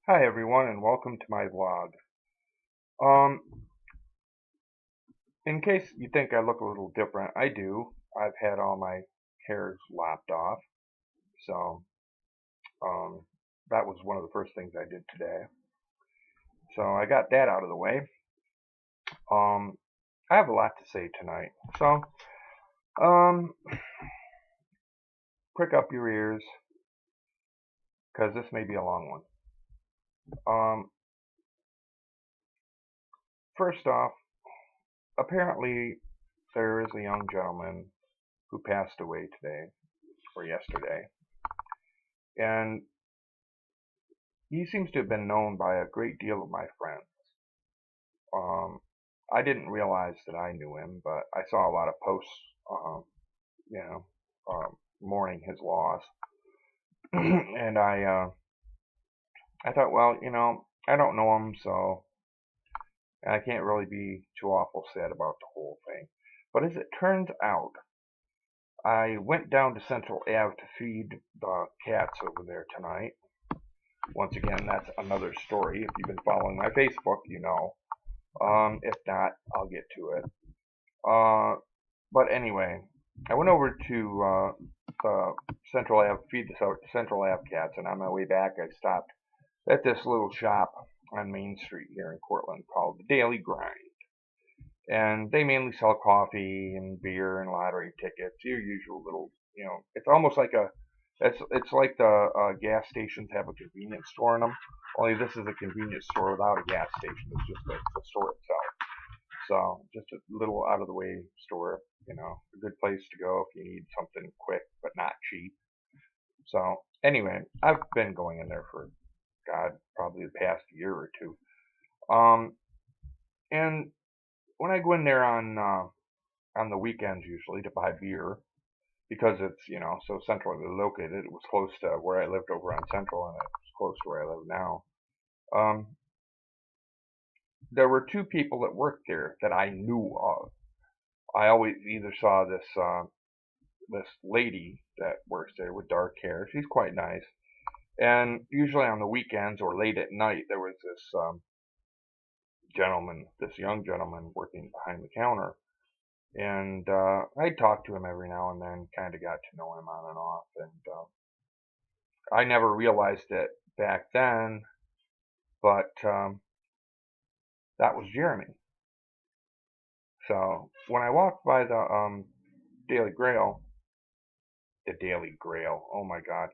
Hi everyone and welcome to my vlog. Um, in case you think I look a little different, I do. I've had all my hairs lopped off, so um, that was one of the first things I did today. So I got that out of the way. Um, I have a lot to say tonight, so um, prick up your ears because this may be a long one. First off, apparently there is a young gentleman who passed away today or yesterday, and he seems to have been known by a great deal of my friends. Um, I didn't realize that I knew him, but I saw a lot of posts, you know, mourning his loss, and I thought, well, I don't know him, so I can't really be too awful sad about the whole thing. But as it turns out, I went down to Central Ave to feed the cats over there tonight. Once again, that's another story. If you've been following my Facebook, you know. If not, I'll get to it. Uh, but anyway, I went over to the Central Ave, feed the Central Ave cats, and on my way back, I stopped at this little shop on Main Street here in Cortland called the Daily Grind. And they mainly sell coffee and beer and lottery tickets, your usual little, it's almost like it's like the gas stations have a convenience store in them. Only this is a convenience store without a gas station. It's just the store itself. So just a little out of the way store, a good place to go if you need something quick but not cheap. So anyway, I've been going in there for God, probably the past year or two. And when I go in there on the weekends usually to buy beer because it's so centrally located, it was close to where I lived over on Central and it's close to where I live now. Um, there were two people that worked there that I knew of. I always either saw this lady that works there with dark hair. She's quite nice. And usually on the weekends or late at night, there was this this young gentleman working behind the counter. And I talked to him every now and then, kind of got to know him on and off. And I never realized it back then, but that was Jeremy. So when I walked by Daily Grail, the Daily Grail, oh my God,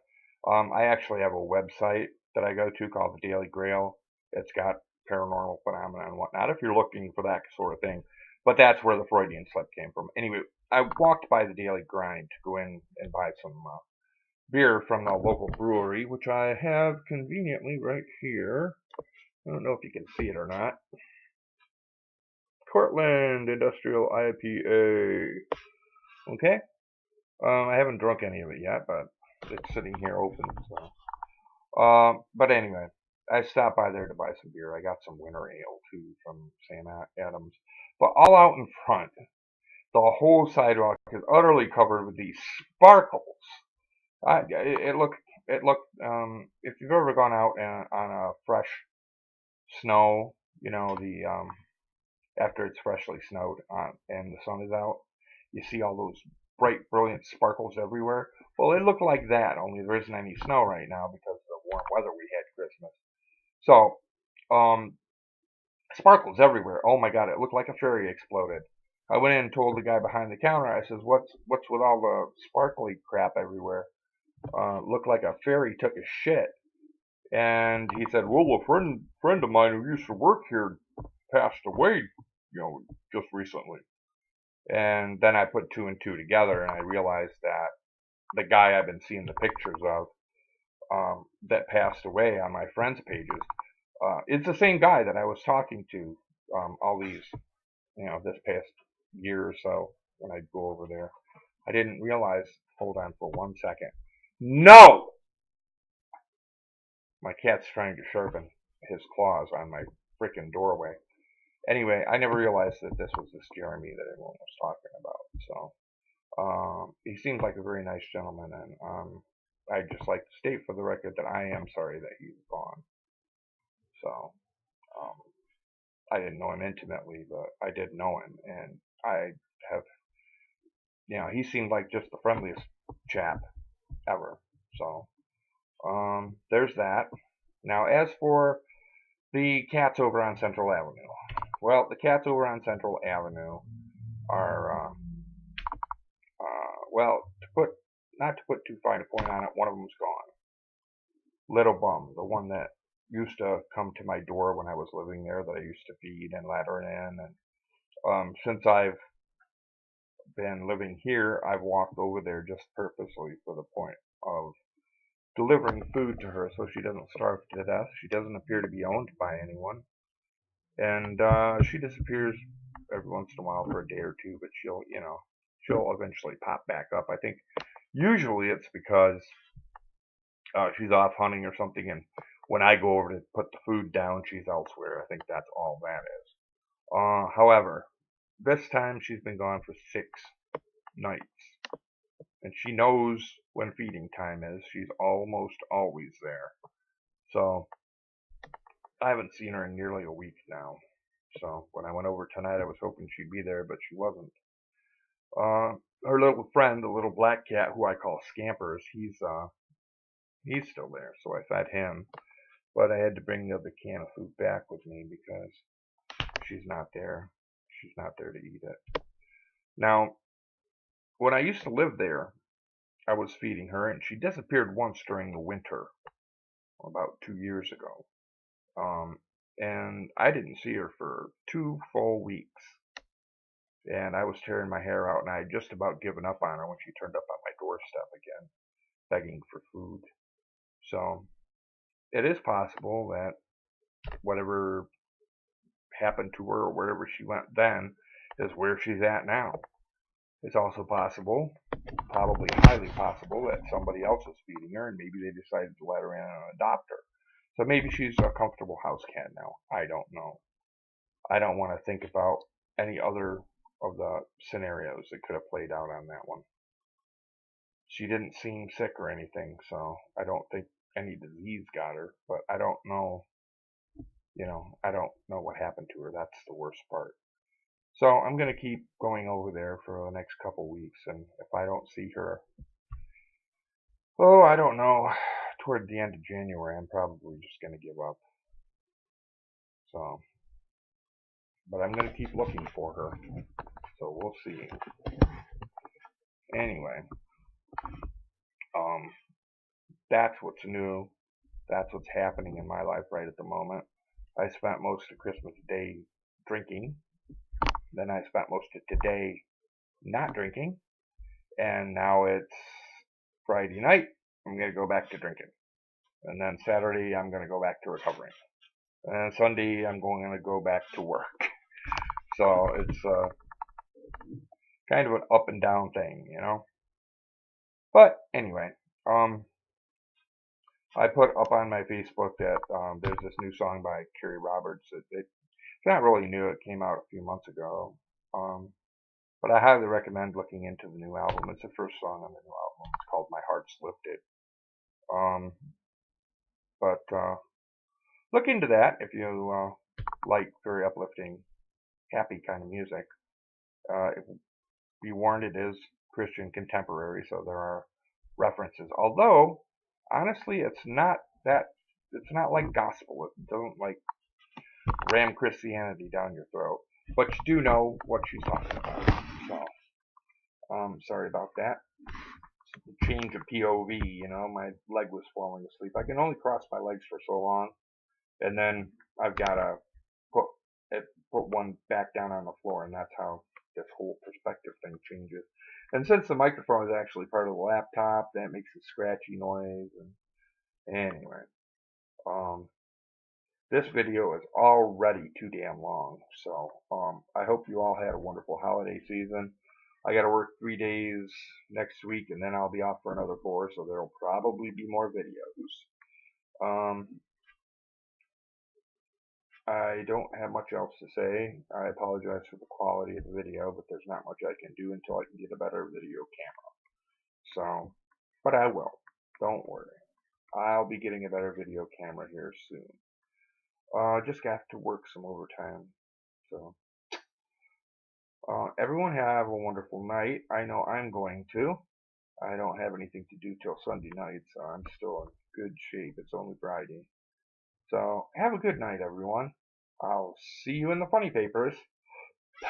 I actually have a website that I go to called the Daily Grail. It's got paranormal phenomena and whatnot if you're looking for that sort of thing. But that's where the Freudian slip came from. Anyway, I walked by the Daily Grind to go in and buy some beer from the local brewery, which I have conveniently right here. I don't know if you can see it or not. Cortland Industrial IPA. Okay. I haven't drunk any of it yet, but it's sitting here open. So, but anyway, I stopped by there to buy some beer. I got some winter ale too from Sam Adams. But all out in front, the whole sidewalk is utterly covered with these sparkles. It looked. If you've ever gone out on a fresh snow, the after it's freshly snowed and the sun is out, you see all those bright, brilliant sparkles everywhere. Well, it looked like that, only there isn't any snow right now because of the warm weather we had Christmas. So, sparkles everywhere. Oh my God, it looked like a fairy exploded. I went in and told the guy behind the counter. I says, "What's with all the sparkly crap everywhere? Looked like a fairy took a shit." And he said, "Well, a friend of mine who used to work here passed away, just recently." And then I put two and two together, and I realized that the guy I've been seeing the pictures of that passed away on my friends' pages, it's the same guy that I was talking to all these, this past year or so when I'd go over there. I didn't realize. Hold on for 1 second. No! My cat's trying to sharpen his claws on my freaking doorway. Anyway, I never realized that this was this Jeremy that everyone was talking about. So, he seems like a very nice gentleman, and I'd just like to state for the record that I am sorry that he's gone. So um, I didn't know him intimately, but I did know him, and I have, he seemed like just the friendliest chap ever. So there's that. Now, as for the cats over on Central Avenue, well, the cats over on Central Avenue are, well, not to put too fine a point on it, one of them's gone. Little Bum, the one that used to come to my door when I was living there, that I used to feed and let her in. And since I've been living here, I've walked over there just purposely for the point of delivering food to her so she doesn't starve to death. She doesn't appear to be owned by anyone. And she disappears every once in a while for a day or two, but she'll eventually pop back up. I think usually it's because she's off hunting or something, and when I go over to put the food down, she's elsewhere. I think that's all that is. However, this time she's been gone for 6 nights, and she knows when feeding time is. She's almost always there. So I haven't seen her in nearly a week now. So when I went over tonight, I was hoping she'd be there, but she wasn't. Her little friend, the little black cat who I call Scampers, he's still there. So I fed him, but I had to bring the other can of food back with me because she's not there. She's not there to eat it. Now, when I used to live there, I was feeding her, and she disappeared once during the winter, about 2 years ago. And I didn't see her for 2 full weeks. And I was tearing my hair out, and I had just about given up on her when she turned up on my doorstep again, begging for food. So it is possible that whatever happened to her or wherever she went then is where she's at now. It's also possible, probably highly possible, that somebody else is feeding her and maybe they decided to let her in and adopt her. So maybe she's a comfortable house cat now. I don't know. I don't want to think about any other of the scenarios that could have played out on that one. She didn't seem sick or anything, so I don't think any disease got her, but I don't know, I don't know what happened to her. That's the worst part. So I'm going to keep going over there for the next couple weeks, and if I don't see her, I don't know, toward the end of January, I'm probably just going to give up. So, but I'm going to keep looking for her, so we'll see. Anyway, that's what's new. That's what's happening in my life right at the moment. I spent most of Christmas Day drinking. Then I spent most of today not drinking. And now it's Friday night. I'm going to go back to drinking. And then Saturday, I'm going to go back to recovering. And Sunday, I'm going to go back to work. So it's kind of an up and down thing, But anyway, I put up on my Facebook that there's this new song by Kerry Roberts. It's not really new. It came out a few months ago. But I highly recommend looking into the new album. It's the first song on the new album. It's called My Heart's Lifted. But look into that if you like very uplifting, happy kind of music. Be warned, it is Christian contemporary, so there are references. Although, honestly, it's not like gospel. It doesn't like ram Christianity down your throat. But you do know what she's talking about. So, sorry about that. Change of POV, my leg was falling asleep. I can only cross my legs for so long, and then I've got to put one back down on the floor, and that's how this whole perspective thing changes. And since the microphone is actually part of the laptop, that makes a scratchy noise. And anyway, this video is already too damn long. So I hope you all had a wonderful holiday season. I got to work 3 days next week, and then I'll be off for another 4, so there'll probably be more videos. I don't have much else to say. I apologize for the quality of the video, but there's not much I can do until I can get a better video camera. So, but I will. Don't worry. I'll be getting a better video camera here soon. Just got to work some overtime. So, everyone have a wonderful night. I know I'm going to. I don't have anything to do till Sunday night, so I'm still in good shape. It's only Friday. So, have a good night, everyone. I'll see you in the funny papers.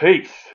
Peace.